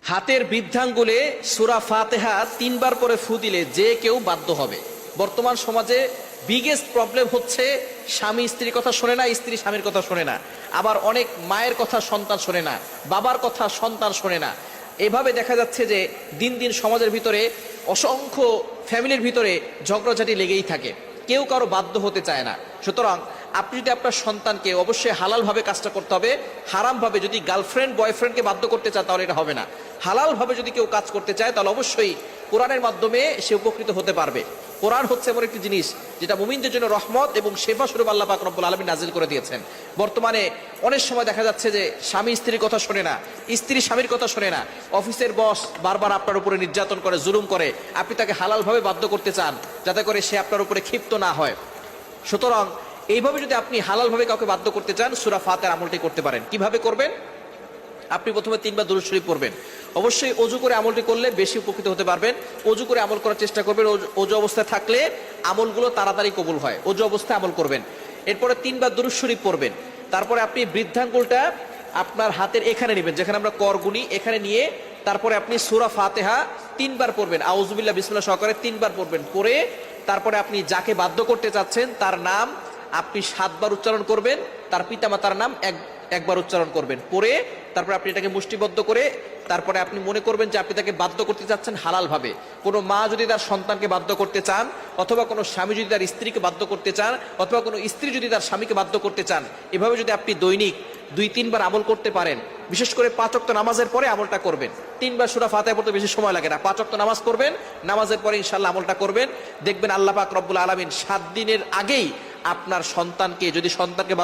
হাতের বৃদ্ধাঙ্গুলে সূরা ফাতিহা 3 বার করে ফু দিলে যে কেউ বাধ্য হবে। বর্তমান সমাজে বিগেস্ট প্রবলেম হচ্ছে স্বামী স্ত্রীর কথা শোনে না, স্ত্রী স্বামীর কথা শোনে না, আবার অনেক মায়ের কথা সন্তান শোনে না, বাবার কথা সন্তান শোনে না। এভাবে দেখা যাচ্ছে যে দিন দিন সমাজের ভিতরে অসংখ্য ফ্যামিলির ভিতরে ঝগড়াঝাটি লেগেই থাকে, কেউ কারো বাধ্য হতে চায় না। সুতরাং আপনি যদি আপনার সন্তানকে, অবশ্যই হালালভাবে কাজটা করতে হবে। হারামভাবে যদি গার্লফ্রেন্ড বয়ফ্রেন্ডকে বাধ্য করতে চায় তাহলে এটা হবে না। হালালভাবে যদি কেউ কাজ করতে চায় তাহলে অবশ্যই কোরআনের মাধ্যমে সে উপকৃত হতে পারবে। কোরআন হচ্ছে এমন একটি জিনিস যেটা মুমিনদের জন্য রহমত এবং শেফা স্বরূপ আল্লাহ পাক রব্বুল আলামিন নাজিল করে দিয়েছেন। বর্তমানে অনেক সময় দেখা যাচ্ছে যে স্বামী স্ত্রীর কথা শোনে না, স্ত্রী স্বামীর কথা শোনে না, অফিসের বস বারবার আপনার উপরে নির্যাতন করে, জুলুম করে, আপনি তাকে হালালভাবে বাধ্য করতে চান যাতে করে সে আপনার উপরে ক্ষিপ্ত না হয়। সুতরাং এইভাবে যদি আপনি হালালভাবে কাউকে বাধ্য করতে চান, সূরা ফাতিহার আমলটি করতে পারেন। কিভাবে করবেন? আপনি প্রথমে 3 বার দুরূদ শরীফ পড়বেন। অবশ্যই অজু করে আমলটি করলে বেশি উপকৃত হতে পারবেন। অজু করে আমল করার চেষ্টা করবেন। অজু অবস্থায় থাকলে আমলগুলো তাড়াতাড়ি কবুল হয়। অজু অবস্থায় আমল করবেন। এরপরে 3 বার দুরূদ শরীফ পড়বেন। তারপরে আপনি বৃদ্ধাঙ্গুলটা আপনার হাতের এখানে নেবেন, যেখানে আমরা কর গুনি, এখানে নিয়ে তারপরে আপনি সূরা ফাতিহা 3 বার পড়বেন। আউযুবিল্লাহ বিসমিল্লাহ সহকারে 3 বার পড়বেন। পড়ে তারপরে আপনি যাকে বাধ্য করতে চাচ্ছেন তার নাম আপনি 7 বার উচ্চারণ করবেন, তার পিতামাতার নাম একবার উচ্চারণ করবেন। পরে তারপর আপনি এটাকে মুষ্টিবদ্ধ করে তারপরে আপনি মনে করবেন যে আপনি তাকে বাধ্য করতে চাচ্ছেন হালালভাবে। কোনো মা যদি তার সন্তানকে বাধ্য করতে চান, অথবা কোনো স্বামী যদি তার স্ত্রীকে বাধ্য করতে চান, অথবা কোনো স্ত্রী যদি তার স্বামীকে বাধ্য করতে চান, এভাবে যদি আপনি দৈনিক 2-3 বার আমল করতে পারেন, বিশেষ করে 5 ওয়াক্ত নামাজের পরে আমলটা করবেন। 3 বার সূরা ফাতিহা পড়তে বেশি সময় লাগে না। 5 ওয়াক্ত নামাজ পড়বেন, নামাজের পরে ইনশাআল্লাহ আমলটা করবেন। দেখবেন আল্লাহ পাক রব্বুল আলামিন 7 দিনের আগেই আপনার সন্তানকে, যদি সন্তানকে